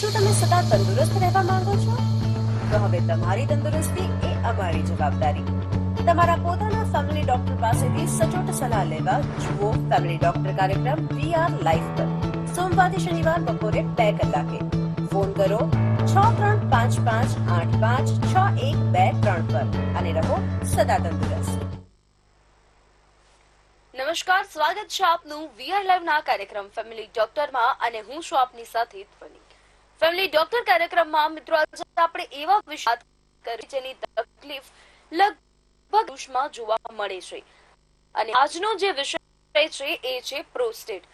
શું તમે સદા તંદુરસ્ત રહેવા માંગો છો? તો હવે તમારી તંદુરસ્તી એ અમારી જવાબદારી. તમારા પોતાના ફેમિલી ડોક્ટર પાસેથી સચોટ સલાહ લેવા જુઓ ફેમિલી ડોક્ટર કાર્યક્રમ VR લાઈફ પર સોમવારથી શનિવાર બપોરે 2 કલાકે. ફોન કરો 6355856123 પર અને રહો સદા તંદુરસ્ત. નમસ્કાર, સ્વાગત છે આપનું VR લાઈવ ના કાર્યક્રમ ફેમિલી ડોક્ટરમાં અને હું છું આપની સાથે ધ્વની. ફેમિલી ડોક્ટર કાર્યક્રમમાં મિત્રો આજે આપણે એવા વિષય વાત કરી જેની તકલીફ લગભગ પુરુષમાં જોવા મળે છે અને આજનો જે વિષય છે એ છે પ્રોસ્ટેટ.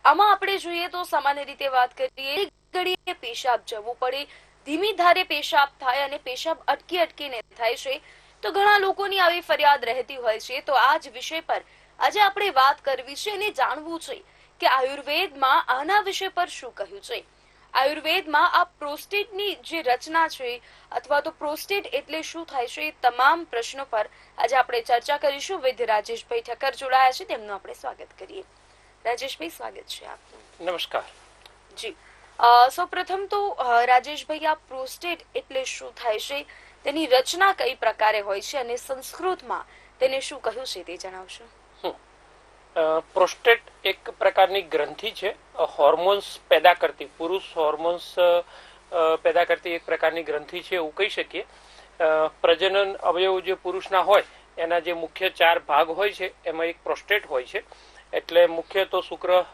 આમાં આપણે જોઈએ તો સામાન્ય રીતે વાત કરીએ ઘડીએ પેશાબ જવું પડે, ધીમી ધારે પેશાબ થાય અને પેશાબ અટકીને થાય છે તો ઘણા લોકોની આવી ફરિયાદ રહેતી હોય છે. તો આ જ વિષય પર આજે આપણે વાત કરવી છે અને જાણવું છે કે આયુર્વેદમાં આના વિષય પર શું કહ્યું છે. આયુર્વેદમાં આ પ્રોસ્ટેટની જે રચના છે અથવા તો પ્રોસ્ટેટ એટલે શું થાય છે એ તમામ પ્રશ્નો પર આજે આપણે ચર્ચા કરીશું. વૈદ્ય રાજેશભાઈ ઠક્કર જોડાયા છે, તેમનું આપણે સ્વાગત કરીએ. રાજેશભાઈ, સ્વાગત છે આપનું. નમસ્કાર જી. સૌપ્રથમ તો રાજેશભાઈ, આ પ્રોસ્ટેટ એટલે શું થાય છે, તેની રચના કઈ પ્રકારે હોય છે અને સંસ્કૃતમાં તેને શું કહ્યું છે તે જણાવશો. પ્રોસ્ટેટ એક પ્રકારની ગ્રંથિ છે, હોર્મોન્સ પેદા કરતી, પુરુષ હોર્મોન્સ પેદા કરતી એક પ્રકારની ગ્રંથિ છે એવું કહી શકીએ. પ્રજનન અવયવ જે પુરુષના હોય એના જે મુખ્ય 4 ભાગ હોય છે એમાં એક પ્રોસ્ટેટ હોય છે. એટલે મુખ્ય તો શુક્ર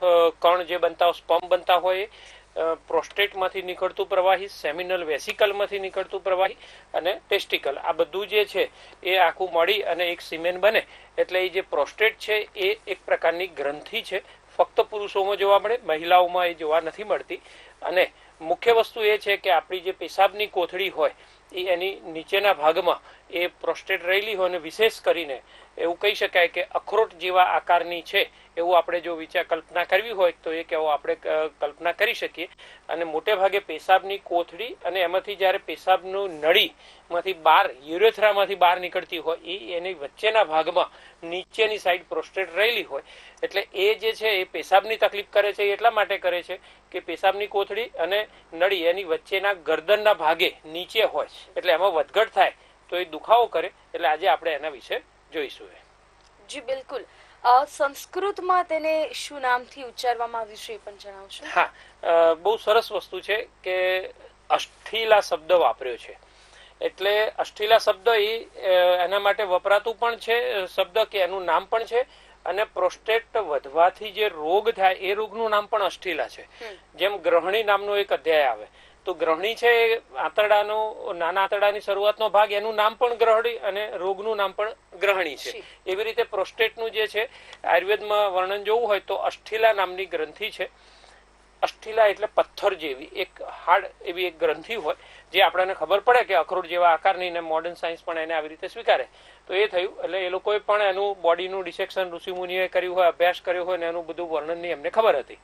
કણ જે બનતા સ્પર્મ બનતા હોય પ્રોસ્ટેટમાંથી નીકળતું પ્રવાહી, સેમિનલ વેસિકલમાંથી નીકળતું પ્રવાહી અને ટેસ્ટિકલ, આ બધું જે છે એ આખું મળી અને એક સિમેન બને. એટલે એ જે પ્રોસ્ટેટ છે એ એક પ્રકારની ગ્રંથિ છે. ફક્ત પુરુષોમાં જોવા મળે, મહિલાઓમાં એ જોવા નથી મળતી. અને મુખ્ય વસ્તુ એ છે કે આપણી જે પેશાબની કોથળી હોય એ એની નીચેના ભાગમાં એ પ્રોસ્ટેટ રહેલી હોય અને વિશેષ કરીને એવું કહી શકાય કે અખરોટ જેવા આકારની છે એવું આપણે જો કલ્પના કરવી હોય તો એ કેવો આપણે કલ્પના કરી શકીએ. અને મોટે ભાગે પેશાબની કોથળી અને એમાંથી જ્યારે પેશાબનું નળીમાંથી બહાર, યુરેથ્રામાંથી બહાર નીકળતી હોય એની વચ્ચેના ભાગમાં નીચેની સાઈડ પ્રોસ્ટેટ રહેલી હોય. એટલે એ જે છે એ પેશાબની તકલીફ કરે છે એટલા માટે કરે છે કે પેશાબની કોથળી અને નળી એની વચ્ચેના ગરદનના ભાગે નીચે હોય એટલે એમાં વધઘટ થાય તો એ દુખાવો કરે. એટલે આજે આપણે એના વિશે જોઈશું. જી બિલકુલ. સંસ્કૃતમાં તેને શું નામથી ઉચ્ચારવામાં આવ્યું છે એ પણ જણાવશો. હા, બહુ સરસ વસ્તુ છે કે અષ્ઠિલા શબ્દ વાપર્યો છે. એટલે અષ્ઠિલા શબ્દ એના માટે વપરાતું પણ છે શબ્દ કે એનું નામ પણ છે. અને પ્રોસ્ટેટ વધવાથી જે રોગ થાય એ રોગનું નામ પણ અષ્ઠિલા છે. જેમ ગ્રહણી નામનો એક અધ્યાય આવે તો ગ્રહણી છે એ આંતરડાનો, નાના આંતરડાની શરૂઆતનો ભાગ, એનું નામ પણ ગ્રહણી અને રોગનું નામ પણ ગ્રહણી છે. એવી રીતે પ્રોસ્ટેટનું જે છે આયુર્વેદમાં વર્ણન જોવું હોય તો અષ્ઠિલા નામની ગ્રંથિ છે. અષ્ઠિલા એટલે પથ્થર જેવી એક હાર્ડ એવી એક ગ્રંથિ હોય જે આપણને ખબર પડે કે અખરોટ જેવા આકારની, ને મોડર્ન સાયન્સ પણ એને આવી રીતે સ્વીકારે. તો એ થયું. એટલે એ લોકોએ પણ એનું બોડીનું ડિસેક્શન ઋષિમુનિએ કર્યું હોય, અભ્યાસ કર્યો હોય ને એનું બધું વર્ણનની એમને ખબર હતી.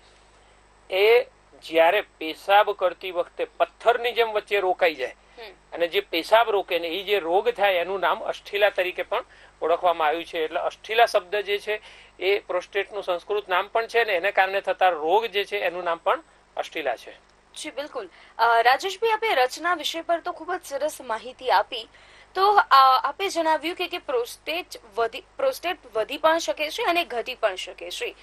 એ જ્યારે પેશાબ કરતી વખતે પથ્થરની જેમ વચ્ચે રોકાઈ જાય અને જે પેશાબ રોકે ને એ જે રોગ થાય એનું નામ અષ્ઠિલા તરીકે પણ ઓળખવામાં આવ્યું છે. એટલે અષ્ઠિલા શબ્દ જે છે એ પ્રોસ્ટેટનું સંસ્કૃત નામ પણ છે ને એને કારણે થતા રોગ જે છે એનું નામ પણ અષ્ઠિલા છે. જી બિલકુલ. રાજેશભાઈ, આપે રચના વિષય પર તો ખૂબ જ સરસ માહિતી આપી. તો આપે જણાવ્યું કે પ્રોસ્ટેટ વધી પણ શકે છે અને ઘટી પણ શકે છે.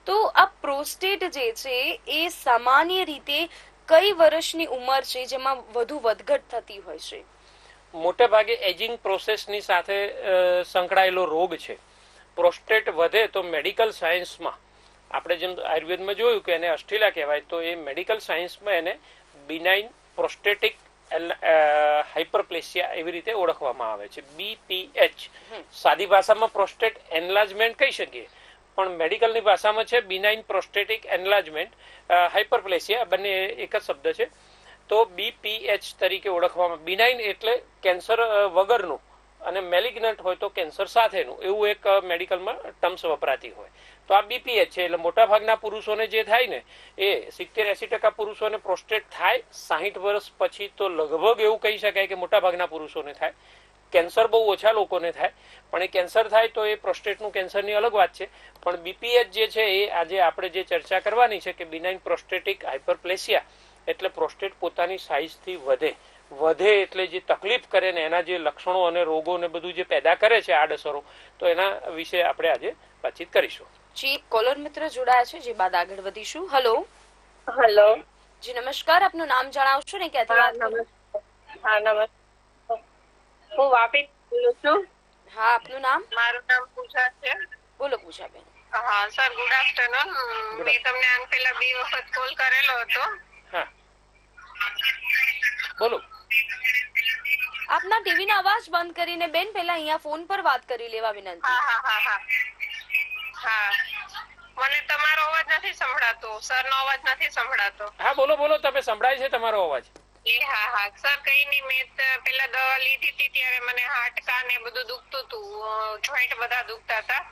તો આ પ્રોસ્ટેટ જે છે એ સામાન્ય રીતે કઈ વર્ષની ઉંમર છે જેમાં વધુ વધઘટ થતી હોય છે? મોટે ભાગે એજિંગ પ્રોસેસની સાથે સંકળાયેલો રોગ છે. પ્રોસ્ટેટ વધે તો મેડિકલ સાયન્સમાં આપણે જેમ આયુર્વેદમાં જોયું કે એને અષ્ઠિલા કહેવાય, તો એ મેડિકલ સાયન્સમાં એને બિનાઇન પ્રોસ્ટેટિક હાઇપરપ્લેસિયા એવી રીતે ઓળખવામાં આવે છે, BPH. સાદી ભાષામાં પ્રોસ્ટેટ એનલાર્જમેન્ટ કહી શકીએ, પણ મેડિકલની ભાષામાં છે બિનાઇન પ્રોસ્ટેટિક એનલાર્જમેન્ટ હાઇપરપ્લેસિયા, બંને એક જ શબ્દ છે. તો BPH તરીકે ઓળખવામાં. બિનાઇન એટલે કેન્સર વગરનું અને મેલિગ્નન્ટ હોય તો કેન્સર સાથેનું, એવું એક મેડિકલમાં ટર્મ્સ વપરાતી હોય. તો આ BPH છે. એટલે મોટા ભાગના પુરુષોને જે થાય ને એ 70-80% પુરુષોને પ્રોસ્ટેટ થાય. 60 વર્ષ પછી તો લગભગ એવું કહી શકાય કે મોટા ભાગના પુરુષોને થાય. કેન્સર બહુ ઓછા લોકોને થાય, પણ એ કેન્સર થાય તો એ પ્રોસ્ટેટનું કેન્સરની અલગ વાત છે. પણ BPH જે છે એ આજે આપણે જે ચર્ચા કરવાની છે કે બિનાઇન પ્રોસ્ટેટિક હાઇપરપ્લેસિયા, એટલે પ્રોસ્ટેટ પોતાની સાઇઝથી વધે એટલે જે તકલીફ કરે ને એના જે લક્ષણો અને રોગો ને બધું જે પેદા કરે છે આડઅસરો, તો એના વિશે આપણે આજે વાતચીત કરીશું. જી, કોલર મિત્ર જોડાયા છે, જે બાદ આગળ વધીશું. હેલો. હેલો. જી નમસ્કાર, આપનું નામ જણાવશો ને ક્યાંથી વાત કરો? હા નમસ્કાર, હું વાપી બોલું છું. હા, આપનું નામ? મારું નામ પૂજા છે. બોલો પૂજાબેન. હા સર, ગુડ આફ્ટરનૂન. મેં તમને આન પહેલા 2 વખત કોલ કરેલો હતો. હા બોલો. આપના ટીવી નો અવાજ બંધ કરીને બેન પહેલા અહીંયા ફોન પર વાત કરી લેવા વિનંતી. હા હા હા હા હા, મને તમારો અવાજ નથી સંભળાતો, સર નો અવાજ નથી સંભળાતો. હા બોલો બોલો, તમે સંભળાય છે તમારો અવાજ. હા હા સર, કઈ નહીં, મેં પેલા દવા લીધી હતી ત્યારે મને હાડકા ને બધું દુખતું હતું, જોઈન્ટ બધા દુખતા હતા.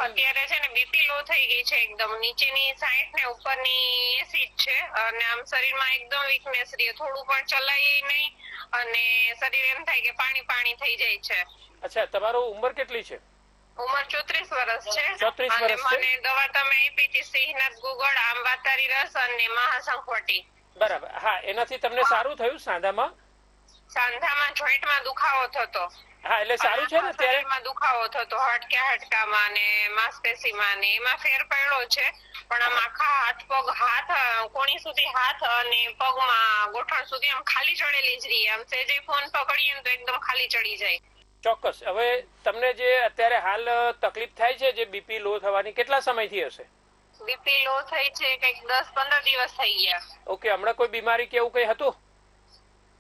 અત્યારે છે ને બીપી લો થઈ ગઈ છે એકદમ, નીચેની 60 ને ઉપરની 80 છે, અને આમ શરીરમાં એકદમ વીકનેસ રહે, થોડું પણ ચલાય નહીં, અને શરીર એમ થાય કે પાણી પાણી થઈ જાય છે. અચ્છા, તમારો ઉંમર કેટલી છે? ઉંમર 34 વર્ષ છે. 34 અને વર્ષ છે. મને દવા તમે આપી હતી સિંહનાથ ગુગળ, આંબાતારી રસ અને મહાસંખવટી. બરાબર. હા, એનાથી તમને સારું થયું? સાંધામાં જોઈન્ટમાં દુખાવો થતો. હા, એટલે સારું છે ને ત્યારે? શરીરમાં દુખાવો થતો, હાડકામાં ને માંસપેશીમાં ને એમાં ફેર પડ્યો છે, પણ આમ આખા હાથ કોણી સુધી હાથ અને પગમાં ગોઠણ સુધી આમ ખાલી ચડેલી જ રહી, આમ સેજે ફોન પકડીએ ને તો એકદમ ખાલી ચડી જાય. ચોક્કસ. હવે તમને જે અત્યારે હાલ તકલીફ થાય છે, જે બીપી લો થવાની, કેટલા સમયથી હશે? બીપી લો થઈ છે કઈક 10-15 દિવસ થઈ ગયા. ઓકે. હમણાં કોઈ બીમારી કે એવું કઈ હતું?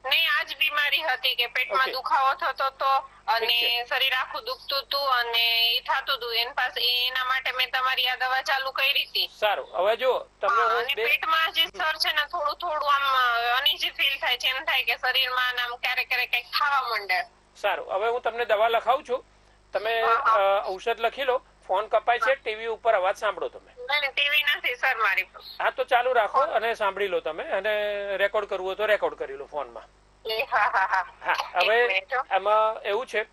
નહીં, આજ બીમારી હતી કે પેટમાં દુખાવો થતો હતો અને શરીર આખું દુખતું હતું અને એ થતું હતું, એના માટે મેં તમારી આ દવા ચાલુ કરી હતી. સારું. હવે જો તમને પેટમાં જે સર છે ને થોડું થોડું આમ અનઈઝી ફીલ થાય છે, એમ થાય કે શરીરમાં આમ ક્યારેક ક્યારેક કઈક ખાવા માંડે. સારું. હવે હું તમને દવા લખાવું છું, તમે ઔષધ લખી લો. ફોન કપાય છે, ટીવી ઉપર અવાજ સાંભળો તમે. ટીવી નથી સર મારી. હા, તો ચાલુ રાખો અને સાંભળી લો તમે, અને રેકોર્ડ કરવું હોય તો રેકોર્ડ કરી લો ફોનમાં. હા, હવે આમાં એવું છે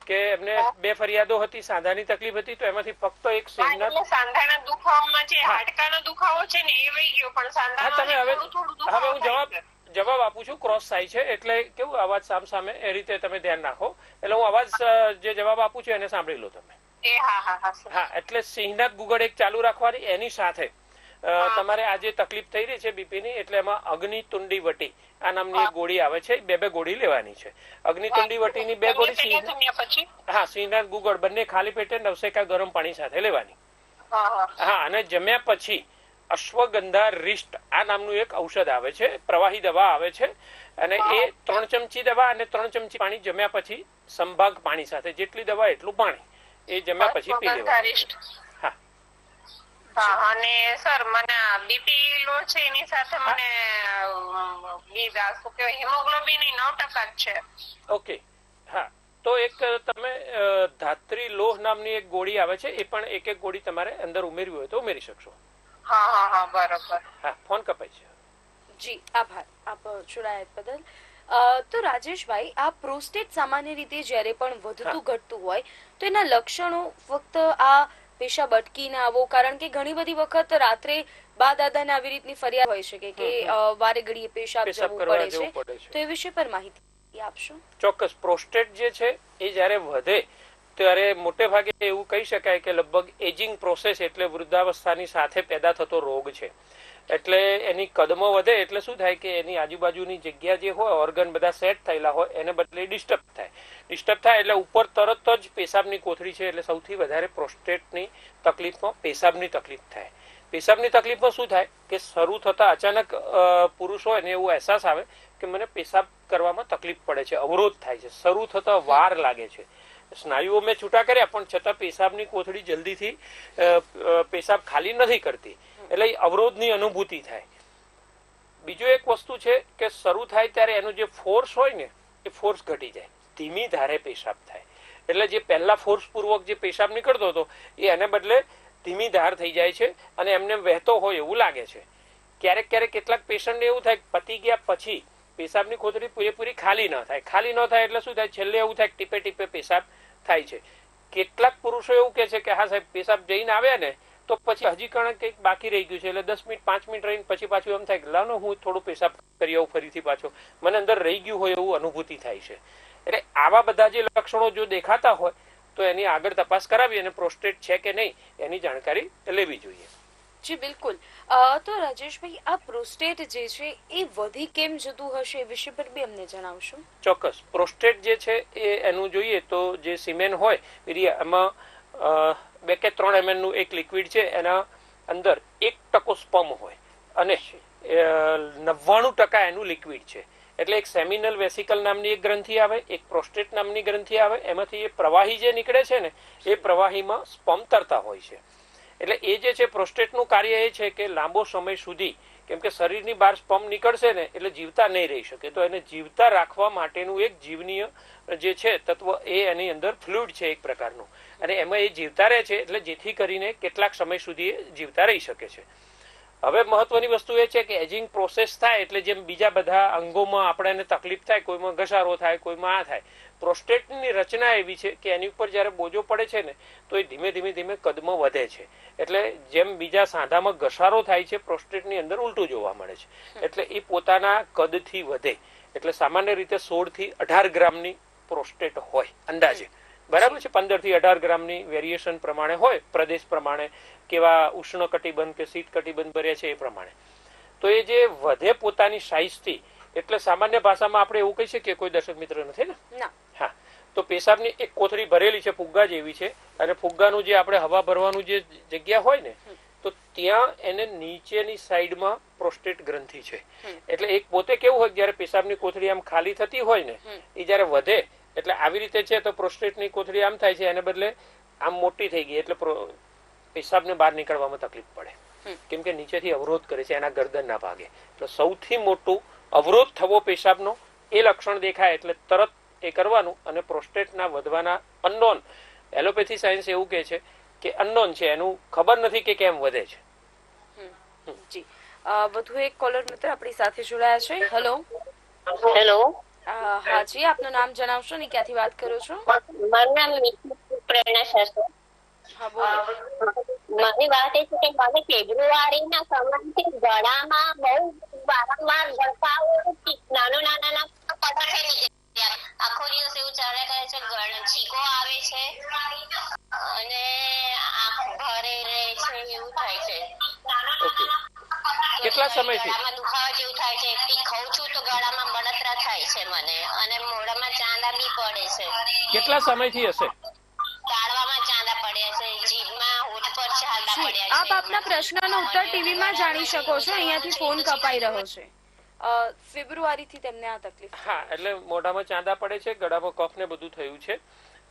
કે એમને 2 ફરિયાદો હતી. સાંધાની તકલીફ હતી, તો એમાંથી ફક્ત એક સાંધાના દુખાવામાં જે હાડકાનો દુખાવો છે ને એ વહી ગયો, પણ સાંધામાં હવે હું જવાબ આપું છું. ક્રોસ થાય છે એટલે કેવું અવાજ સામે એ રીતે તમે ધ્યાન રાખો. એટલે હું અવાજ જે જવાબ આપું છું એને સાંભળી લો તમે. હા, એટલે સિંહનાથ ગુગળ એક ચાલુ રાખવાની. એની સાથે તમારે આ જે તકલીફ થઈ રહી છે બીપીની, એટલે એમાં અગ્નિતુંડી વટી આ નામની એક ગોળી આવે છે. 2 ગોળી લેવાની છે. અગ્નિતુંડી વટીની 2 ગોળી, હા, સિંહનાથ ગુગળ બંને ખાલી પેટે 9 ગરમ પાણી સાથે લેવાની. હા, અને જમ્યા પછી અશ્વગંધા રિષ્ટ આ નામનું એક ઔષધ આવે છે, પ્રવાહી દવા આવે છે, અને એ 3 ચમચી દવા અને 3 ચમચી પાણી જમ્યા પછી સંભાગ પાણી સાથે, જેટલી દવા એટલું પાણી, એ જમ્યા પછી પી લેવાનું. હા, અને સર મને બીપી લો છે એની સાથે મને હિમોગ્લોબિન 9% છે. ઓકે. હા, તો એક તમે ધાત્રી લોહ નામની એક ગોળી આવે છે, એ પણ એક ગોળી તમારે અંદર ઉમેરવી હોય તો ઉમેરી શકશો. હા બરોબર. હા, ફોન કપાય છે. જી, આભાર આપ જોડાયા બદલ. તો રાજેશભાઈ, આ પ્રોસ્ટેટ સામાન્ય રીતે જ્યારે પણ વધતું ઘટતું હોય તો એના લક્ષણો ફક્ત આ પેશાબ અટકીને આવો, કારણ કે ઘણી બધી વખત રાત્રે બા દાદાને આવી રીતની ફરિયાદ હોય છે કે વારે ઘડીએ પેશાબ જવું પડે છે, તો એ વિશે પર માહિતી આપશો? ચોક્કસ. પ્રોસ્ટેટ જે છે એ જયારે વધે ત્યારે મોટે ભાગે એવું કહી શકાય કે લગભગ એજિંગ પ્રોસેસ એટલે વૃદ્ધાવસ્થાની સાથે પેદા થતો રોગ છે. એટલે એની કદમો વધે એટલે શું થાય કે એની આજુબાજુની જગ્યા જે હોય, ઓર્ગન બધા સેટ થયેલા હોય, એને બદલે ડિસ્ટર્બ થાય એટલે ઉપર તરત જ પેશાબની કોથળી છે. એટલે સૌથી વધારે પ્રોસ્ટેટની તકલીફમાં પેશાબની તકલીફ થાય. પેશાબની તકલીફમાં શું થાય કે શરૂ થતા અચાનક પુરુષ હોય ને એવું અહેસાસ આવે કે મને પેશાબ કરવામાં તકલીફ પડે છે, અવરોધ થાય છે, શરૂ થતા વાર લાગે છે. સ્નાયુઓ મેં છૂટા કર્યા પણ છતાં પેશાબની કોથળી જલ્દીથી પેશાબ ખાલી નથી કરતી, એટલે અવરોધની અનુભૂતિ થાય. બીજું એક વસ્તુ છે કે શરૂ થાય ત્યારે એનો જે ફોર્સ હોય ને એ ફોર્સ ઘટી જાય, ધીમી ધારે પેશાબ થાય. એટલે જે પહેલા ફોર્સ પૂર્વક જે પેશાબ નીકળતો હતો એ એને બદલે ધીમી ધાર થઈ જાય છે અને એમને વહેતો હોય એવું લાગે છે. ક્યારેક કેટલાક પેશન્ટને એવું થાય પતી ગયા પછી પેશાબની કોથળી પૂરેપૂરી ખાલી ન થાય એટલે શું થાય, છેલ્લે એવું થાય ટીપે ટીપે પેશાબ થાય છે. કેટલાક પુરુષો એવું કે છે કે હા સાહેબ, પેશાબ જઈને આવ્યા ને તો પછી હજી કંઈક બાકી રહી ગયું છે એટલે 10 મિનિટ 5 મિનિટ રહીને પછી પાછું એમ થાય કે લાવ ને હું થોડું પેશાબ કરી આવું ફરીથી પાછો, મને અંદર રહી ગયું હોય એવું અનુભૂતિ થાય છે. એટલે આવા બધા જે લક્ષણો જો દેખાતા હોય તો એની આગળ તપાસ કરાવી અને પ્રોસ્ટેટ છે કે નહીં એની જાણકારી લેવી જોઈએ. જી બિલકુલ. તો રાજેશભાઈ, આ પ્રોસ્ટેટ જે છે એ વધી કેમ જતું હશે એ વિશે પર બી અમને જણાવશો? ચોક્કસ. પ્રોસ્ટેટ જે છે એ એનું જોઈએ તો જે સિમેન હોય એમાં 2 કે 3 ml નું એક લિક્વિડ છે, એના અંદર 1% સ્પર્મ હોય અને 99% એનું લિક્વિડ છે. એટલે એક સેમિનલ વેસિકલ નામની એક ગ્રંથિ આવે, એક પ્રોસ્ટેટ નામની ગ્રંથિ આવે. એમાંથી એ પ્રવાહી જે નીકળે છે ને એ પ્રવાહીમાં સ્પર્મ તરતા હોય છે. એટલે એ જે છે પ્રોસ્ટેટનું કાર્ય એ છે કે લાંબો સમય સુધી, કેમ કે શરીરની બહાર સ્પર્મ નીકળશે ને એટલે જીવતા નહીં રહી શકે, તો એને જીવતા રાખવા માટેનું એક જીવનીય જે છે તત્વ એ એની અંદર ફ્લુઇડ છે એક પ્રકારનું, અને એમાં એ જીવતા રહે છે એટલે જેથી કરીને કેટલાક સમય સુધી એ જીવતા રહી શકે છે. હવે મહત્વની વસ્તુ એ છે કે એજિંગ પ્રોસેસ થાય એટલે જેમ બીજા બધા અંગોમાં આપણને તકલીફ થાય, કોઈમાં ઘસારો થાય, કોઈમાં આ થાય, પ્રોસ્ટેટની રચના એવી છે કે એની ઉપર જ્યારે બોજો પડે છે ને તો એ ધીમે ધીમે કદમાં વધે છે. એટલે જેમ બીજા સાંધામાં ઘસારો થાય છે, પ્રોસ્ટેટની અંદર ઉલટું જોવા મળે છે. એટલે એ પોતાના કદથી વધે. એટલે સામાન્ય રીતે 16 થી 18 ગ્રામની પ્રોસ્ટેટ હોય અંદાજે, બરાબર છે. 15 થી 18 ગ્રામની વેરિએશન પ્રમાણે હોય, પ્રદેશ પ્રમાણે, કેવા ઉષ્ણ કટિબંધ કે શીત કટિબંધ ભર્યા છે એ પ્રમાણે. તો એ જે વધે પોતાની સાઇઝથી, એટલે સામાન્ય ભાષામાં આપણે એવું કહી શકીએ, કોઈ દર્શક મિત્ર નથી ને? હા. તો પેશાબની એક કોથળી ભરેલી છે, ફુગ્ગા જેવી છે, અને ફુગ્ગાનું જે આપણે હવા ભરવાનું જે જગ્યા હોય ને તો ત્યાં એને નીચેની સાઈડમાં પ્રોસ્ટેટ ગ્રંથિ છે. એટલે એક પોતે કેવું હોય જયારે પેશાબની કોથળી આમ ખાલી થતી હોય ને એ જયારે વધે એટલે આવી રીતે છે તો પ્રોસ્ટેટની કોથળી આમ થાય છે, એને બદલે આમ મોટી થઈ ગઈ એટલે પેશાબને બહાર નીકળવામાં તકલીફ પડે, કેમ કે નીચેથી અવરોધ કરે છે એના ગરદનના ભાગે. એટલે સૌથી મોટું અવરોધ થવો પેશાબનો એ લક્ષણ દેખાય એટલે તરત એ કરવાનું. અને પ્રોસ્ટેટના વધવાના અનનોન, એલોપેથી સાયન્સ એવું કહે છે કે અનનોન છે, એનું ખબર નથી કે કેમ વધે છે. જી, વધુ એક કોલર મિત્ર આપણી સાથે જોડાયા છે. હેલો. હેલો. હા જી, આપનું નામ જણાવશો ને ક્યાંથી વાત કરો છો? મારું નામ પ્રેરણા શાસ્ત્રી. હા બોલો. મારી વાત એ છે કે મને ફેબ્રુઆરીના સમયથી ગળામાં બહુ વારંવાર ગળફાવો, નાના પથ્થર થઈ જાય. આખો દિવસ એવું ચાલ્યા કરે છે, છીકો આવે છે અને આંખ ભરે રહે છે, એવું થાય છે. કેટલા સમયથી? ગળામાં દુખાવા જેવું થાય છે. ખાઉં છું તો ગળામાં બળતરા થાય છે મને, અને મોઢામાં ચાંદા બી પડે છે. કેટલા સમયથી હશે? કાળવામાં ચાંદા પડ્યા છે, જીભમાં હોઠ પર ચાંદા પડ્યા છે. આપ આપના પ્રશ્નનો ઉત્તર ટીવી માં જાણી શકો છો. અહીંયાથી ફોન કપાઈ રહ્યો છે. ફેબ્રુઆરી થી તેમને આ તકલીફ. હા, એટલે મોઢામાં ચાંદા પડે છે, ગળામાં કફ ને બધું થયું છે.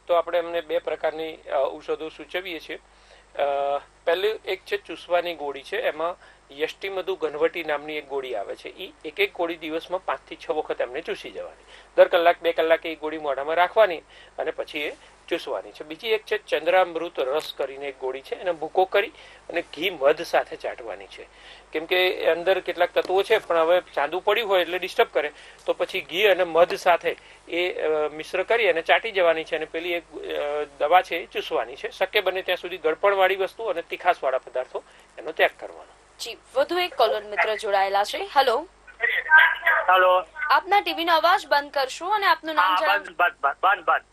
તો આપણે એમને 2 પ્રકારની ઔષધો સૂચવીએ છીએ. પહેલી એક છે ચૂસવાની ગોળી છે, એમાં યષ્ટિમધુ ઘનવટી નામની એક ગોળી આવે છે. એ એક ગોળી દિવસમાં 5 થી 6 વખત એમને ચૂસી જવાની. દર કલાક 2 કલાકે એ ગોળી મોઢામાં રાખવાની અને પછી એ ચૂસવાની છે. બીજી એક છે ચંદ્રામૃત રસ કરીને એક ગોળી છે, એને ભૂકો કરી અને ઘી મધ સાથે ચાટવાની છે. કેમ કે અંદર કેટલાક તત્વો છે પણ હવે ચાંદુ પડ્યું હોય એટલે ડિસ્ટર્બ કરે, તો પછી ઘી અને મધ સાથે એ મિશ્ર કરી અને ચાટી જવાની છે. અને પેલી એક દવા છે એ ચૂસવાની છે. શક્ય બને ત્યાં સુધી ગળપણ વાળી વસ્તુ અને તીખાસ વાળા પદાર્થો એનો ત્યાગ કરવાનો. જી, વધુ એક કોલર મિત્ર જોડાયેલા છે. હેલો. હેલો. આપના ટીવી નો અવાજ બંધ કરશો અને આપનું નામ જણાવો. બંધ.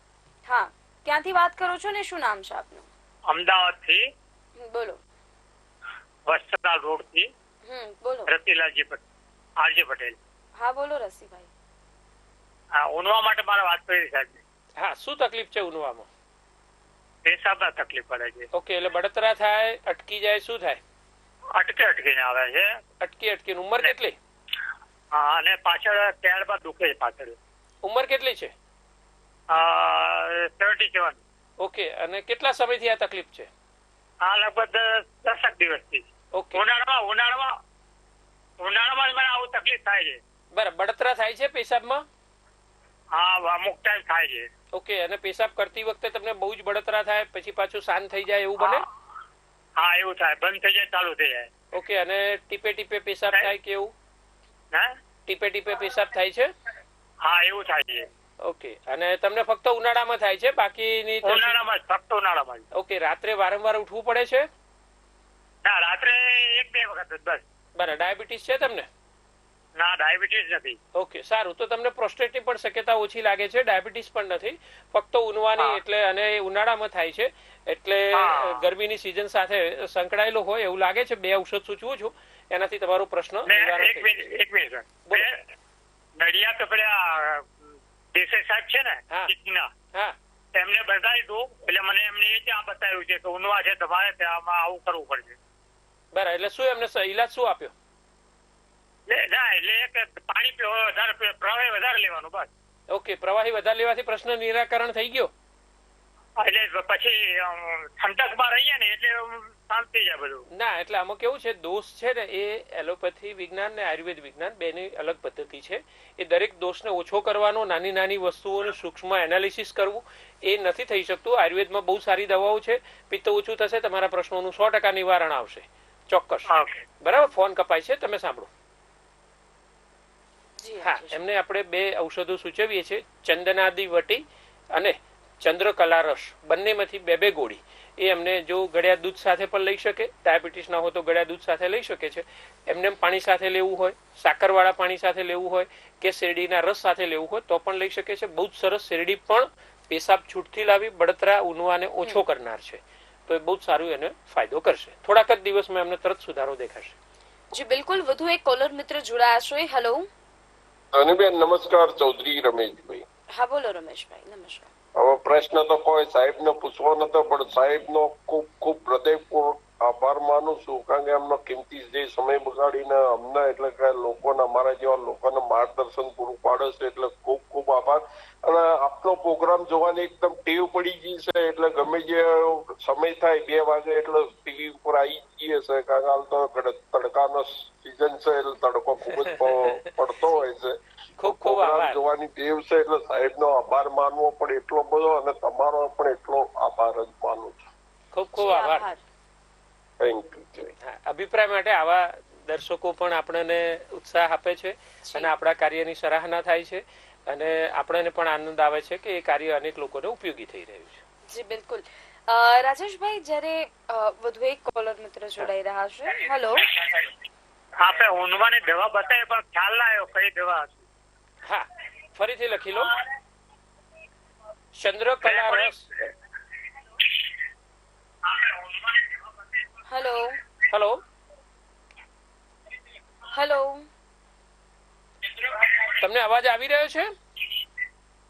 હા, ક્યાંથી વાત કરો છો ને શું નામ છે આપનું? અમદાવાદ થી. બોલો. વસ્ત્રાલ રોડ થી. બોલો. રતિલાલજી આરજી પટેલ. હા બોલો રસીભાઈ. હા, ઉનવા માટે મારે વાત કરી સાહેબ. હા, શું તકલીફ છે ઉનવામાં? પેશાબમાં તકલીફ પડે છે. ઓકે, એટલે બળતરા થાય, અટકી જાય, શું થાય? અટકીને આવે છે. અટકીને. ઉંમર કેટલી? હા, અને પાછળ ત્યારબાદ દુખે છે પાછળ. ઉંમર કેટલી છે? 77. ઓકે, અને કેટલા સમયથી આ તકલીફ છે? હા, લગભગ 10 દિવસથી. ઓકે. ઉનાળામાં મને આવું તકલીફ થાય છે. બરાબર. બળતરા થાય છે પેશાબમાં? હા, અમુક ટાઈમ થાય છે. ઓકે, અને પેશાબ કરતી વખતે તમને બહુ જ બળતરા થાય, પછી પાછું શાંત થઈ જાય એવું બને? હા, એવું થાય. બંધ થઈ જાય, ચાલુ થઈ જાય. ઓકે, અને ટીપે પેશાબ થાય કે એવું? હા, ટીપે પેશાબ થાય છે? હા, એવું થાય છે. ઓકે, અને તમને ફક્ત ઉનાળામાં થાય છે? બાકીની ઉનાળામાં ફક્ત ઉનાળામાં. ઓકે, રાત્રે વારંવાર ઉઠવું પડે છે? ના રાત્રે 1-2 વખત જ બસ. બરાબર, ડાયાબિટીસ છે તમને? ના ડાયાબિટીસ નથી. ઓકે, સારું. તો તમને પ્રોસ્ટેટની પણ શક્યતા ઓછી લાગે છે, ડાયાબિટીસ પણ નથી, ફક્ત ઊનવાની. હા. એટલે અને એ ઉનાળામાં થાય છે એટલે હા. ગરમીની સિઝન સાથે સંકળાયેલો હોય એવું લાગે છે. 2 ઔષધ સૂચવું છું, એનાથી તમારો પ્રશ્ન ને નિવારણ એક થઈ મિનિટ એક મિનિટ બોલો. નડિયાદ તો પેલા દેસાઈ સાહેબ છે ને હા. કિચના, હા, એમને બતાવી દઉં એટલે મને એમને એ ત્યાં બતાવ્યું છે કે ઊનવા છે તમારે ત્યાંમાં આવું કરવું પડશે. બરાબર. એટલે શું એમને ઈલાજ શું આપ્યો? ના એટલે એક પાણી વધારે પ્રવાહી વધારે લેવાનું બસ. ઓકે, પ્રવાહી વધારે લેવાથી પ્રશ્ન નિરાકરણ થઈ ગયો? એટલે પછી ઠંડકમાં રહીએ ને એટલે શાંત થઈ જાય બધું. ના, એટલે આમાં કેવું છે, દોષ છે ને એ એલોપેથી વિજ્ઞાન ને આયુર્વેદ વિજ્ઞાન બેની અલગ પદ્ધતિ છે. એ દરેક દોષને ઓછો કરવાનો, નાની નાની વસ્તુઓનું સૂક્ષ્મ એનાલિસિસ કરવું એ નથી થઈ શકતું. આયુર્વેદમાં બહુ સારી દવાઓ છે, પિત્ત ઓછું થશે, તમારા પ્રશ્નોનું 100% નિવારણ આવશે, ચોક્કસ. ઓકે. બરાબર, ફોન કપાય છે, તમે સાંભળો. જી હા, રાજેશ. એમને આપણે 2 ઔષધો સૂચવીએ છીએ, ચંદનાદી વટી અને ચંદ્રકલા રસ. બંનેમાંથી 2-2 ગોળી. એ એમને જો ગળ્યા દૂધ સાથે પણ લઈ શકે, ડાયાબિટીસ ના હોય તો ગળ્યા દૂધ સાથે લઈ શકે છે. એમને પાણી સાથે લેવું હોય, સાકરવાળા પાણી સાથે લેવું હોય કે શેરડીના રસ સાથે લેવું હોય તો પણ લઈ શકે છે. બહુ જ સરસ. શેરડી પણ પેશાબ છૂટથી લાવી બળતરા ઊનવાને ઓછો કરનાર છે, તો એ બહુ જ સારું એને ફાયદો કરશે. થોડાક જ દિવસમાં એમને તરત સુધારો દેખાશે. જી બિલકુલ. વધુ એક કોલર મિત્ર જોડાયા છે. હેલો. અનુબેન નમસ્કાર, ચૌધરી રમેશભાઈ. હા બોલો રમેશભાઈ. નમસ્કાર. હવે પ્રશ્ન તો કોઈ સાહેબને પૂછવો નતો, પણ સાહેબનો ખૂબ ખૂબ હૃદયપૂર્વક આભાર માનું છું, કારણ કે એમનો કિંમતી જે સમય બગાડીને અમને એટલે કે લોકોને, અમારા જેવા લોકોને માર્ગદર્શન પૂરું પાડે છે, એટલે ખૂબ ખૂબ આભાર. અને આપનો પ્રોગ્રામ જોવાની એકદમ ટેવ પડી ગઈ છે, એટલે ગમે જે સમય થાય 2 વાગે એટલે ટીવી ઉપર આવી જઈએ છે, કારણ કે હાલ તો તડકાનો સિઝન છે એટલે તડકો ખૂબ જ પડતો હોય છે. ખૂબ ખૂબ પ્રોગ્રામ આભાર. જોવાની ટેવ છે એટલે સાહેબનો આભાર માનવો પણ એટલો બધો અને તમારો પણ એટલો આભાર જ માનું છું. ખૂબ ખૂબ જી, આભાર. આભાર. Thank you. હા, અભિપ્રાય માટે આવા દર્શકો પણ આપણને ઉત્સાહ આપે છે અને આપણા કાર્યની સરાહના થાય છે અને આપણને પણ આનંદ આવે છે કે એ કાર્ય અનેક લોકોને ઉપયોગી થઈ રહ્યું છે. જી બિલકુલ. રાજેશભાઈ, જ્યારે વધુ એક કોલર મિત્ર જોડાઈ રહ્યા છે. હેલો. આપણે ઊનવાની દવા બતાવી પણ ખ્યાલ ના આવ્યો કઈ દવા હતી. હા, ફરીથી લખી લો. ચંદ્રકલા રસ. હેલો. Hello, hello. તમને અવાજ આવી રહ્યો છે?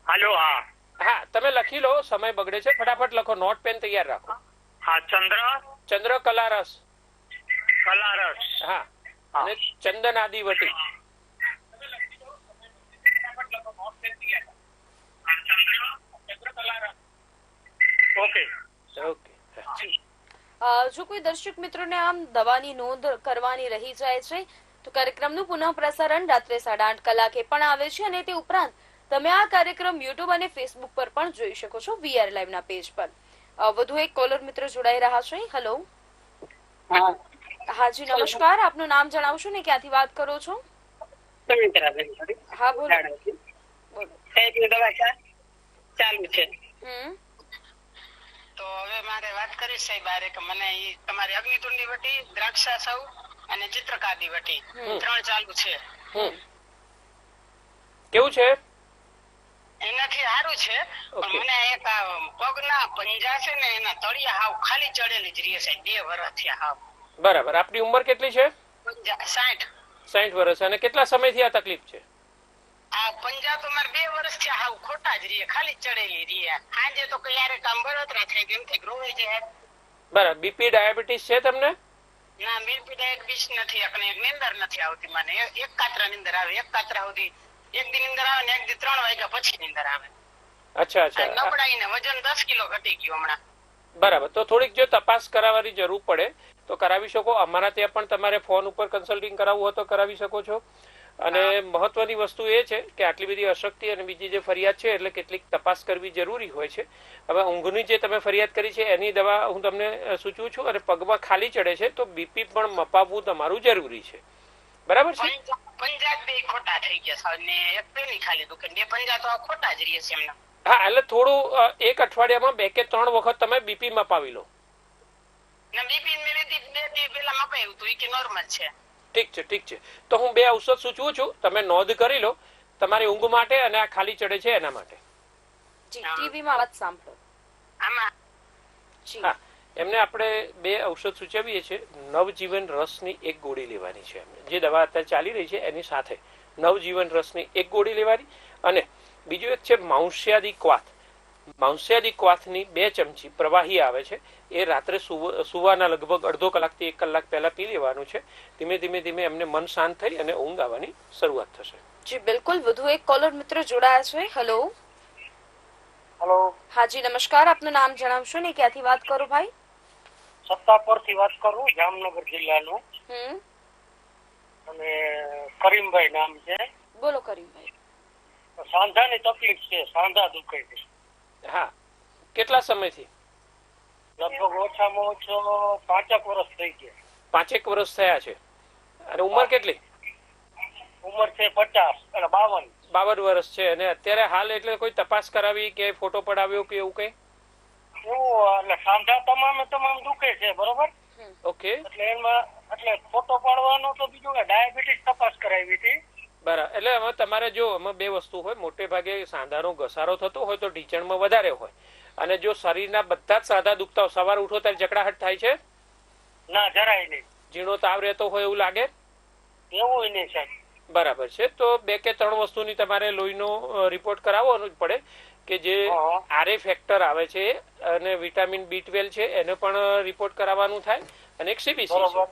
હાલો. હા હા, તમે લખી લો, સમય બગડે છે. ફટાફટ લખો, નોટ પેન તૈયાર રાખો. હા ચંદ્રકલા રસ. કલારસ. હા, અને ચંદનાદી વટી. ઓકે. ઓકે. જો કોઈ દર્શક મિત્રોને આમ દવાની નોંધ કરવાની રહી જાય છે તો કાર્યક્રમનું પુનઃ પ્રસારણ રાત્રે 8:30 કલાકે પણ આવે છે અને તે ઉપરાંત તમે આ કાર્યક્રમ યુટ્યુબ અને ફેસબુક પર પણ જોઈ શકો છો, વીઆર લાઈવ ના પેજ પર. વધુ એક કોલર મિત્ર જોડાઈ રહ્યા છે. હેલો. હાજી નમસ્કાર. આપનું નામ જણાવશો ને ક્યાંથી વાત કરો છો? હા બોલો. ચાલુ છે. તો હવે મારે વાત કરી સાહેબ આરે કે મને ઈ તમારી અગ્નિતુંડી વટી, દ્રાક્ષા સૌ અને ચિત્રકાદી વટી 3 ચાલુ છે. કેવું છે? એનાથી સારું છે, પણ મને એક પગના પંજા છે ને એના તળિયા હાવ ખાલી ચડેલી જ રહે સાહેબ, 2 વર્ષ થયા હાવ. બરાબર. આપની ઉંમર કેટલી છે? 60. 60 વર્ષ. અને કેટલા સમયથી આ તકલીફ છે? આ પંજા તો મારે 2 વર્ષ થયા હાવ ખોટા જ રહે, ખાલી ચડેલી રહે. સાંજે તો ક્યારેક આમ બળતરા થાય કેમ થી રોવાઈ જાય. બરાબર. બીપી ડાયાબિટીસ છે તમને? ના, બીપી ડાયાબિટીસ નથી, અને નિંદર નથી આવતી મને. એક કાતરા નિંદર આવે, એક કાતરા સુધી એક દી નિંદર આવે ને એક દી 3 વાગ્યા પછી નિંદર આવે. અચ્છા અચ્છા. નબળાઈને વજન 10 કિલો ઘટી ગયું હમણાં. બરાબર. તો થોડીક જો તપાસ કરાવવાની જરૂર પડે તો કરાવી શકો. અમારા ત્યાં પણ તમારે ફોન ઉપર કન્સલ્ટિંગ કરાવવું હોય તો કરાવી શકો છો. અને મહત્વની વસ્તુ એ છે કે આટલી બધી અશક્તિ અને બીજી જે ફરિયાદ છે એટલે કેટલીક તપાસ કરવી જરૂરી હોય છે. હવે ઊંઘની જે તમે ફરિયાદ કરી છે એની દવા હું તમને સૂચવું છું. અને પગમાં ખાલી ચડે છે તો બીપી પણ મપાવવું તમારું જરૂરી છે. બરાબર છે? પંજા 2 ખોટા થઈ ગયા ને એક પેલી ખાલી દુખે, 2 પંજા તો ખોટા જ રહે છે એમના. હા, એટલે થોડું એક અઠવાડિયામાં 2 કે 3 વખત તમે બીપી મપાવી લો. ને બીપી મેં 2 દી પહેલા મપાયું હતું, ઈ કે નોર્મલ છે. ઠીક છે. તો હું 2 ઔષધ સૂચવું છું, તમે નોંધ કરી લો, તમારી ઊંઘ માટે અને આ ખાલી ચડે છે એના માટે. જી ટીવી માં વાત સાંભળો. આમાં જી હા, એમને આપણે 2 ઔષધ સૂચવીએ છીએ. નવજીવન રસની 1 ગોળી લેવાની છે. જે દવા અત્યારે ચાલી રહી છે એની સાથે નવજીવન રસની 1 ગોળી લેવાની, અને બીજું એક છે માંસ્યાદી ક્વાથ. માંસ્યાદી ક્વાથની 2 ચમચી પ્રવાહી આવે છે, એ રાત્રે સુવાના લગભગ અડધો કલાકથી 1 કલાક પહેલા પી લેવાનું છે. ધીમે ધીમે એમને મન શાંત થઈ અને ઊંઘ આવવાની શરૂઆત થશે. જી બિલકુલ. વધુ એક કોલર મિત્ર જોડાયા છે. હેલો. હેલો, હાજી નમસ્કાર, આપનું નામ જણાવશો ને ક્યાંથી વાત કરો ભાઈ? સત્તાપરથી વાત કરું, જામનગર જિલ્લાનું, અને કરીમભાઈ નામ છે. બોલો કરીમભાઈ. સાંધાની તકલીફ છે, સાંધા દુખે છે. હા, કેટલા સમયથી? લગભગ ઓછામાં ઓછો 5 વર્ષ થઈ ગયા. 5 વર્ષ થયા છે. અને ઉંમર કેટલી? ઉંમર છે 50 અને 52. 52 વર્ષ છે. અને અત્યારે હાલ એટલે કોઈ તપાસ કરાવી કે ફોટો પડાવ્યો કે એવું કઈ? એવું એટલે સાંધા તમામ દુખે છે, બરોબર? ઓકે. એટલે ફોટો પાડવાનો તો બીજું કે ડાયાબિટીસ તપાસ કરાવી હતી. બરાબર. એટલે હવે તમારે જો આમાં 2 વસ્તુ હોય. મોટે ભાગે સાંધાનો ઘસારો થતો હોય તો ઢીંચણમાં વધારે હોય, અને જો શરીરના બધા જ સાંધા દુખતા હોય, સવારે ઉઠો ત્યારે જકડાહટ થાય છે? ના, જરાય નહીં. ઝીણો તાવ રહેતો હોય એવું લાગે? એવું નહીં સાહેબ. બરાબર છે. તો 2 કે 3 વસ્તુની તમારે લોહીનો રિપોર્ટ કરાવવાનો જ પડે, કે જે આરએ ફેક્ટર આવે છે અને વિટામિન B12 છે એને પણ રિપોર્ટ કરાવવાનું થાય, અને એક સીબીસી છે.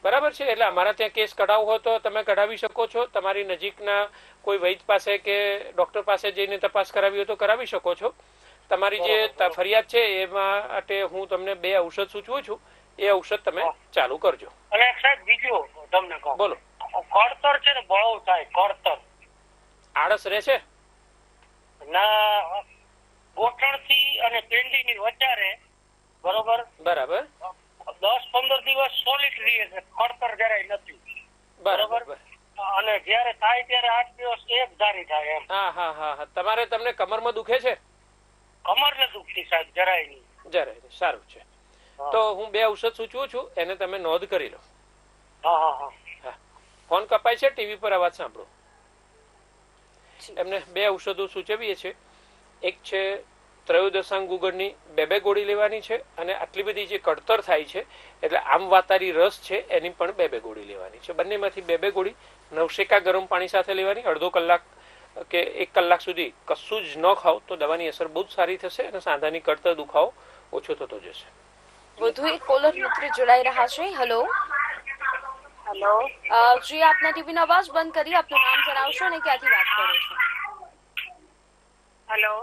બરાબર છે. એટલે અમારા ત્યાં કેસ કઢાવવો હોય તો તમે કઢાવી શકો છો. તમારી નજીકના કોઈ વૈદ પાસે કે ડોક્ટર પાસે જઈને તપાસ કરાવી હોય તો કરાવી શકો છો. તમારી જે ફરિયાદ છે એમાં માટે હું તમને 2 ઔષધ સૂચવું છું, એ ઔષધ તમે ચાલુ કરજો. અને સાહેબ બીજું તમને કહું, બોલો. કળતર છે ને બહુ થાય, કળતર. આળસ રહે છે? ના, ગોઠણથી અને પેંડીની વચ્ચે, બરોબર? બરાબર. 10-15 દિવસ સોલિડ રહે છે, કળતર જરાય નથી. બરાબર. અને જયારે થાય ત્યારે 8 દિવસ એક ધારી થાય એમ. હા. તમને કમરમાં દુખે છે? કમર ને દુખતી સાહેબ, જરાય નહીં. જરાય. સારું છે. તો હું 2 ઔષધ સૂચવું છું, એને તમે નોંધ કરી લો. હા. ફોન કપાય છે, ટીવી પર અવાજ સાંભળો. એમને 2 ઔષધો સૂચવીએ છે. એક છે ત્રયોદશાંગ ગુગળની 2 ગોળી લેવાની છે, અને આટલી બધી જે કળતર થાય છે એટલે આમ વાતારી રસ છે એની પણ 2 ગોળી લેવાની છે. બંનેમાંથી 2 ગોળી નવશેકા ગરમ પાણી સાથે લેવાની. અડધો કલાક કે 1 કલાક સુધી કશું જ ન ખાવ તો દવાની અસર બહુ જ સારી થશે, અને સાંધાની કળતર દુખાવો ઓછો થતો જશે. વધુ એક કોલર મિત્ર જોડાઈ રહ્યા છે. હેલો. જી આપના ટીવી નો અવાજ બંધ કરી આપનું નામ જણાવશો ને ક્યાંથી વાત કરો છો? હેલો.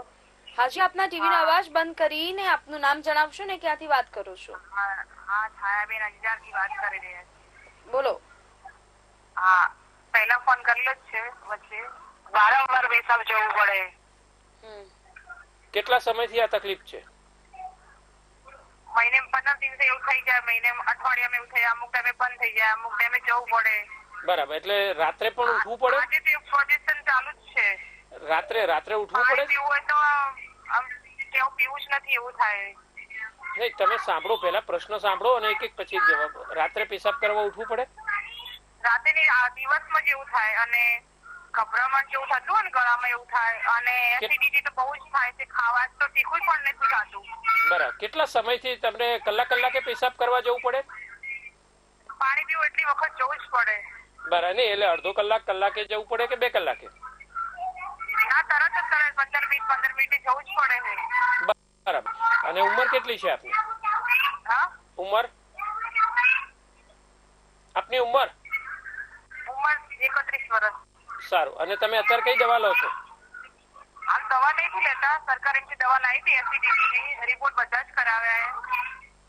હાજી, આપના ટીવી નો અવાજ બંધ કરીને આપનું નામ જણાવશો ને ક્યાંથી વાત કરો છો? હા, છાયાબેન અંજારથી વાત કરી રહ્યા છે. બોલો. હા, પહેલા ફોન કરેલો જ છે, વચ્ચે વારંવાર પેશાબ જવું પડે. કેટલા સમયથી આ તકલીફ છે? મહિને 15 દિવસે એવું થઈ જાય, મહિને અઠવાડિયામાં એવું થાય, અમુક ટાઈમે બંધ થઈ જાય, અમુક ટાઈમે જવું પડે. બરાબર. એટલે રાત્રે પણ ઉઠવું પડે? આજે તે પોઝિશન ચાલુ જ છે. રાત્રે ઉઠવું પડે? પીવું હોય તો આમ કેવું પીવું જ નથી એવું થાય. નહીં, તમે સાંભળો, પહેલા પ્રશ્ન સાંભળો અને એક પછી જવાબ. રાત્રે પેશાબ કરવા ઉઠવું પડે? રાતે દિવસમાં જેવું થાય, અને ગભરામણ જેવું થતું હોય ને, ગળામાં એવું થાય, અને એસિડિટી તો બહુ જ થાય છે. ખાવા તો તીખું પણ નથી ખાતું. બરાબર. કેટલા સમયથી તમને કલાકે પેશાબ કરવા જવું પડે? પાણી પીવું એટલી વખત જવું જ પડે. બરાબર. નહીં એટલે અડધો કલાકે જવું પડે કે 2 કલાકે? ના, તરત જ 15 મિનિટે જવું જ પડે ને. બરાબર. અને ઉંમર કેટલી છે આપની? હા, ઉંમર? આપની ઉંમર? ઉંમર 31 વર્ષ. સારું. અને તમે અત્યારે કઈ દવા લો છો? આમ દવા નહીં લેતા, સરકારી દવા લાવી હતી એસિડિટીની, રિપોર્ટ બધા જ કરાવ્યા,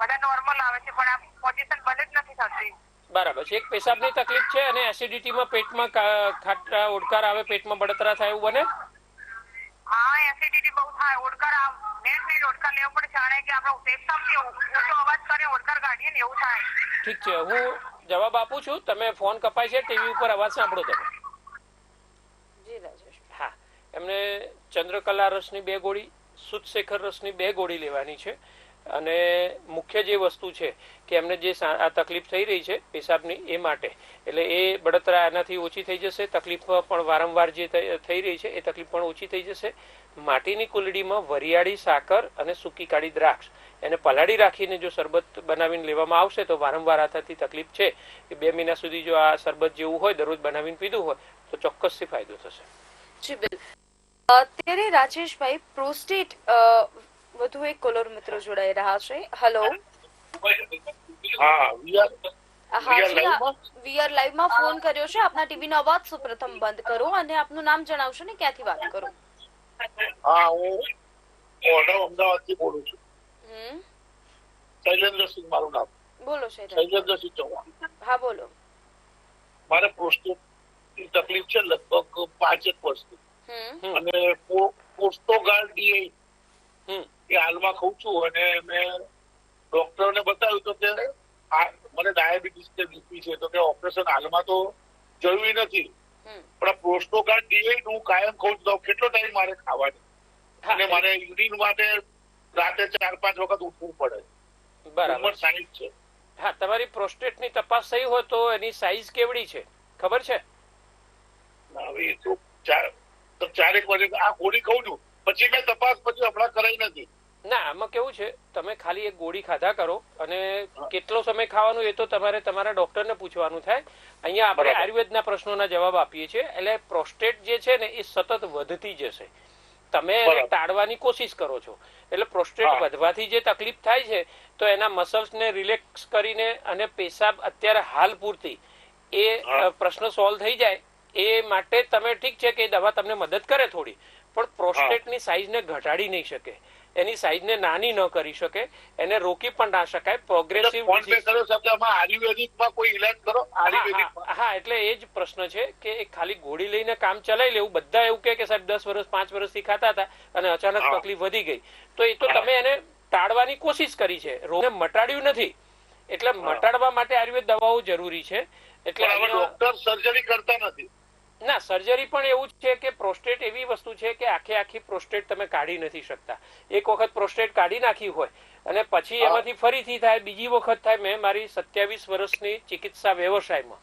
બધા નોર્મલ આવે છે, પણ આ પોઝિશન બંધ જ નથી થતી. બરાબર છે. એક પેશાબની તકલીફ છે, અને એસિડિટીમાં પેટમાં ખાટા ઓડકાર આવે, પેટમાં બળતરા થાય એવું બને? હા, એસિડિટી બહુ થાય, ઓડકાર ઓડકાર લેવો પડે, જાણે કે આપણે પેશાબથી ઓછો અવાજ કરે, ઓડકાર કાઢીએ ને એવું થાય. ઠીક છે, હું જવાબ આપું છું. તમે ફોન કપાય છે, ટીવી ઉપર અવાજ સાંભળો તમે. જી રાજેશ. હા, એમને ચંદ્રકલા રસની 2 ગોળી, શુદ્ધ શેખર રસની 2 ગોળી લેવાની છે. અને મુખ્ય જે વસ્તુ છે કે એમને જે આ તકલીફ થઈ રહી છે પેશાબની એ માટે, એટલે એ બળતરા એનાથી ઓછી થઈ જશે. તકલીફ પણ વારંવાર જે થઈ રહી છે એ તકલીફ પણ ઓછી થઈ જશે. માટીની કુલડીમાં વરિયાળી, સાકર અને સૂકી કાળી દ્રાક્ષ એને પલાળી રાખીને જો શરબત બનાવીને લેવામાં આવશે તો વારંવાર આ થતી તકલીફ છે એ 2 મહિના સુધી જો આ શરબત જેવું હોય દરરોજ બનાવીને પીધું હોય તો ચોક્કસથી ફાયદો થશે. જી બિલકુલ. અત્યારે રાજેશભાઈ પ્રોસ્ટેટ વધુ એક કોલર મિત્રો જોડાઈ રહ્યા છે. હેલો. વીઆર લાઈવ માં ફોન કર્યો છે. આપના ટીવી નો અવાજ સૌપ્રથમ બંધ કરો અને આપનું નામ જણાવશો ને ક્યાંથી વાત કરો. હા, હું અમદાવાદથી બોલું છું. શૈલેન્દ્રસિંહ મારું નામ. બોલો શૈલેન્દ્રસિંહ ચૌહાણ. હા બોલો. મારે પ્રોસ્ટેટની તકલીફ છે લગભગ 5 વર્ષથી, અને પોસ્ટોગાર્ડ ડીઆઈ એ હાલમાં ખાઉં છું, અને મેં ડોક્ટરને બતાવ્યું તો કે મને ડાયાબિટીસ કે બીપી છે, તો કે ઓપરેશન હાલમાં તો જરૂરી નથી, પણ આ પ્રોસ્ટોગાર્ડ ડીઆઈ હું કાયમ ખાઉં છું. કેટલો ટાઈમ મારે ખાવાની, અને મારે યુરિન માટે રાતે 4-5 વખત ઉઠવું પડે. બરાબર. 60 છે. હા, તમારી પ્રોસ્ટેટની તપાસ થઈ હોય તો એની સાઈઝ કેવડી છે ખબર છે? હવે એ તો 4 વર્ષ આ ગોળી ખાઉં છું, પછી મેં તપાસ પછી હમણાં કરાઈ નથી. ના, આમાં કેવું છે, તમે ખાલી એક ગોળી ખાધા કરો અને કેટલો સમય ખાવાનું એ તો તમારે તમારા ડોક્ટરને પૂછવાનું થાય. અહીંયા આપણે આયુર્વેદના પ્રશ્નોના જવાબ આપીએ છીએ. એટલે પ્રોસ્ટેટ જે છે ને એ સતત વધતી જશે. તમે એને ટાળવાની કોશિશ કરો છો, એટલે પ્રોસ્ટેટ વધવાથી જે તકલીફ થાય છે તો એના મસલ્સને રિલેક્સ કરીને અને પેશાબ અત્યારે હાલ પૂરતી એ પ્રશ્ન સોલ્વ થઈ જાય એ માટે તમે ઠીક છે કે દવા તમને મદદ કરે થોડી, પણ પ્રોસ્ટેટની સાઈઝને ઘટાડી નહીં શકે, એની સાઈઝને નાની ન કરી શકે, એને રોકી પણ ના શકાય. પ્રોગ્રેસિવ આયુર્વેદિકમાં કોઈ ઇલાજ કરો? હા, એટલે એ જ પ્રશ્ન છે કે ખાલી ગોળી લઈને કામ ચલાવી લેવું. બધા એવું કે સાહેબ 10 વર્ષ 5 વર્ષથી ખાતા હતા અને અચાનક તકલીફ વધી ગઈ, તો એ તો તમે એને ટાળવાની કોશિશ કરી છે, રોગને મટાડ્યું નથી. એટલે મટાડવા માટે આયુર્વેદ દવાઓ જરૂરી છે. એટલે ડોક્ટર સર્જરી કરતા નથી. ના, સર્જરી પણ એવું છે કે પ્રોસ્ટેટ એવી વસ્તુ છે કે આખી પ્રોસ્ટેટ તમે કાઢી નથી શકતા. એક વખત પ્રોસ્ટેટ કાઢી નાખી હોય અને પછી એમાંથી ફરીથી થાય, બીજી વખત થાય. મેં મારી 27 વર્ષની ચિકિત્સા વ્યવસાયમાં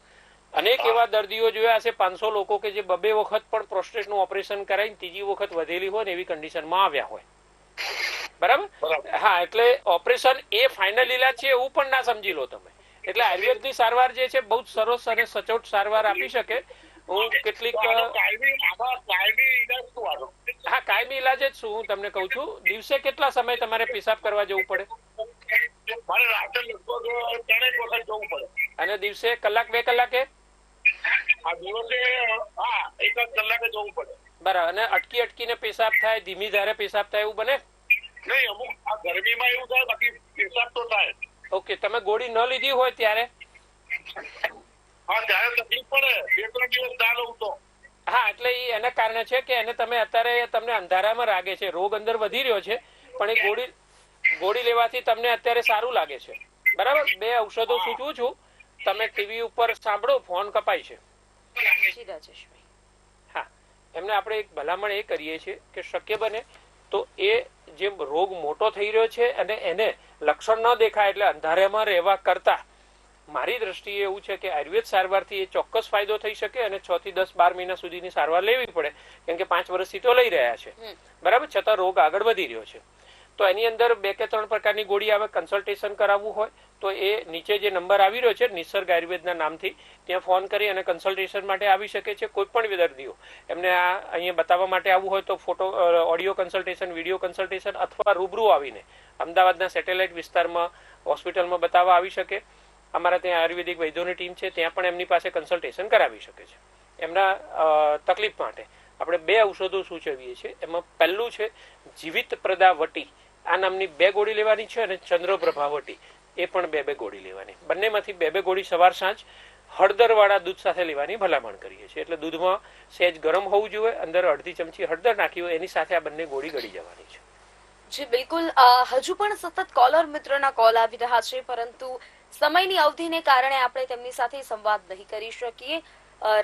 અનેક એવા દર્દીઓ જોયા હશે, 500 લોકો કે જે 2 વખત પણ પ્રોસ્ટેટનું ઓપરેશન કરાવીને ત્રીજી વખત વધેલી હોય ને એવી કન્ડિશનમાં આવ્યા હોય. બરાબર? હા, એટલે ઓપરેશન એ ફાઇનલ ઇલાજ છે એવું પણ ના સમજી લો તમે. એટલે આયુર્વેદની સારવાર જે છે બહુ સરસ અને સચોટ સારવાર આપી શકે. હું કેટલીક હા, કાયમી ઇલાજ જ છું. હું તમને કઉ છું, દિવસે કેટલા સમય તમારે પેશાબ કરવા જવું પડે? અને દિવસે કલાક 2 કલાકે? બરાબર. અને અટકીને પેશાબ થાય, ધીમી ધારે પેશાબ થાય એવું બને? નહીં, અમુક આ ગરમીમાં એવું થાય, બાકી પેશાબ તો થાય. ઓકે, તમે ગોળી ન લીધી હોય ત્યારે? હા, ત્યારે તકલીફ પડે, 2-3 દિવસ ના લઉં તો. હા, એટલે એના કારણે છે કે એને તમે અત્યારે તમને અંધારામાં લાગે છે, રોગ અંદર વધી રહ્યો છે, પણ એ ગોળી લેવાથી તમને અત્યારે સારું લાગે છે. બરાબર? 2 ઔષધો સૂચવું છું, તમે ટીવી ઉપર સાંભળો, ફોન કપાય છે. હા, એમને આપણે એક ભલામણ એ કરીએ છીએ કે શક્ય બને તો એ જે રોગ મોટો થઈ રહ્યો છે અને એને લક્ષણ ન દેખાય એટલે અંધારામાં રહેવા કરતા મારી દ્રષ્ટિએ એવું છે કે આયુર્વેદ સારવારથી એ ચોક્કસ ફાયદો થઈ શકે, અને 6 થી 10 12 મહિના સુધીની સારવાર લેવી પડે, કેમ કે 5 વર્ષથી તો લઈ રહ્યા છે. બરાબર? છતાં રોગ આગળ વધી રહ્યો છે. તો એની અંદર 2 કે 3 પ્રકારની ગોળી આવે. કન્સલ્ટેશન કરાવવું હોય તો એ નીચે જે નંબર આવી રહ્યો છે નિસર્ગ આયુર્વેદના નામથી, ત્યાં ફોન કરી અને કન્સલ્ટેશન માટે આવી શકે છે. કોઈ પણ દર્દીઓ એમને આ અહીંયા બતાવવા માટે આવવું હોય તો ઓડિયો કન્સલ્ટેશન, વિડીયો કન્સલ્ટેશન અથવા રૂબરૂ આવીને અમદાવાદના સેટેલાઇટ વિસ્તારમાં હોસ્પિટલમાં બતાવવા આવી શકે. અમારા ત્યાં આયુર્વેદિક વૈદ્યોની ટીમ છે, ત્યાં પણ એમની પાસે કન્સલ્ટેશન કરાવી શકે છે. એમના તકલીફ માટે આપણે 2 ઔષધો સૂચવીએ છીએ. એમાં પહેલું છે જીવિત પ્રદાવટી, આ નામની 2 ગોળી લેવાની છે, અને ચંદ્રપ્રભાવટી એ પણ 2 ગોળી લેવાની. બંનેમાંથી 2 ગોળી સવાર સાંજ હળદરવાળા દૂધ સાથે લેવાની ભલામણ કરીએ છીએ. એટલે દૂધમાં સહેજ ગરમ હોવું જોઈએ, અંદર અડધી ચમચી હળદર નાખી હોય, એની સાથે આ બંને ગોળી ગળી જવાની છે. જી બિલકુલ. હજુ પણ સતત કોલર મિત્રોના કોલ આવી રહ્યા છે, પરંતુ સમયની અવધિને કારણે આપણે તેમની સાથે સંવાદ નહીં કરી શકીએ.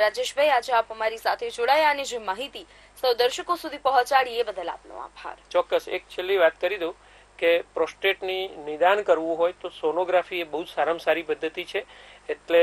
રાજેશભાઈ, આજે આપ અમારી સાથે જોડાયા અને જે માહિતી સૌ દર્શકો સુધી પહોંચાડી એ બદલ આપનો આભાર. ચોક્કસ. એક છેલ્લી વાત કરી દઉં કે પ્રોસ્ટેટની નિદાન કરવું હોય તો સોનોગ્રાફી એ બહુ સારામાં સારી પદ્ધતિ છે. એટલે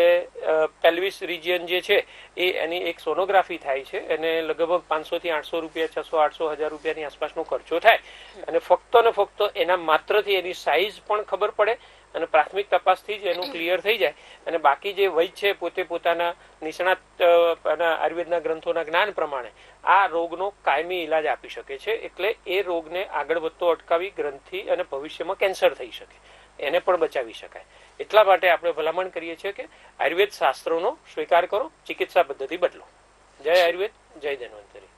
પેલ્વિસ રિજિયન જે છે એ એની એક સોનોગ્રાફી થાય છે, એને લગભગ 500 થી 800 રૂપિયા, 600, 800, 1000 રૂપિયાની આસપાસનો ખર્ચો થાય અને ફક્ત ને ફક્ત એના માત્રથી એની સાઇઝ પણ ખબર પડે અને પ્રાથમિક તપાસથી જ એનું ક્લિયર થઈ જાય. અને બાકી જે વૈદ્ય છે પોતે પોતાના નિષ્ણાત આયુર્વેદના ગ્રંથોના જ્ઞાન પ્રમાણે આ રોગનો કાયમી ઇલાજ આપી શકે છે. એટલે એ રોગને આગળ વધતો અટકાવી ગ્રંથિ અને ભવિષ્યમાં કેન્સર થઈ શકે એને પણ બચાવી શકાય. એટલા માટે આપણે ભલામણ કરીએ છીએ કે આયુર્વેદ શાસ્ત્રોનો સ્વીકાર કરો, ચિકિત્સા પદ્ધતિ બદલો. જય આયુર્વેદ, જય ધન્વંતરી.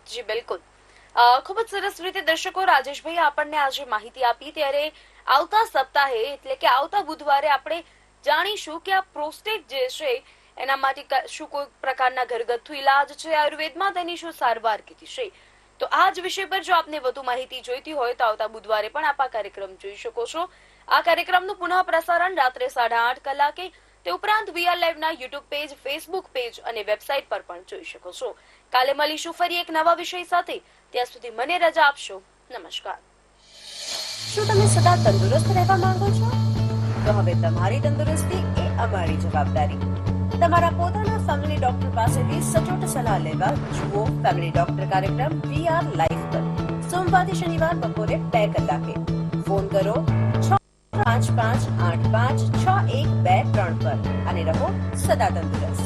જી બિલકુલ, ખૂબ જ સરસ રીતે દર્શકો રાજેશભાઈ આપણને આજે માહિતી આપી. ત્યારે આવતા સપ્તાહે એટલે કે આવતા બુધવારે આપણે જાણીશું કે આ પ્રોસ્ટેટ જે છે એના માટે શું કોઈ પ્રકારના ઘરગથ્થુ ઇલાજ છે આયુર્વેદમાં, તેની શું સારવાર કીધી છે. તો આ જ વિષય પર જો આપને વધુ માહિતી જોઈતી હોય તો આવતા બુધવારે પણ આપ આ કાર્યક્રમ જોઈ શકો છો. આ કાર્યક્રમનું પુનઃ પ્રસારણ રાત્રે 8:30 કલાકે, તે ઉપરાંત VR લાઈવના યુટ્યુબ પેજ, ફેસબુક પેજ અને વેબસાઇટ પર પણ જોઈ શકો છો. કાલે મળીશું ફરી એક નવા વિષય સાથે. ત્યાં સુધી મને રજા આપશો. નમસ્કાર. શું તમે સદા તંદુરસ્ત રહેવા માંગો છો? તો હવે તમારી તંદુરસ્તી એ અમારી જવાબદારી. તમારા પોતાના ફેમિલી ડોક્ટર પાસેથી સચોટ સલાહ લેવા જુઓ ફેમિલી ડોક્ટર કાર્યક્રમ VR લાઈવ પર સોમવારથી શનિવાર બપોરે 2 કલાકે. ફોન કરો 655856123 પર અને રહો સદા તંદુરસ્ત.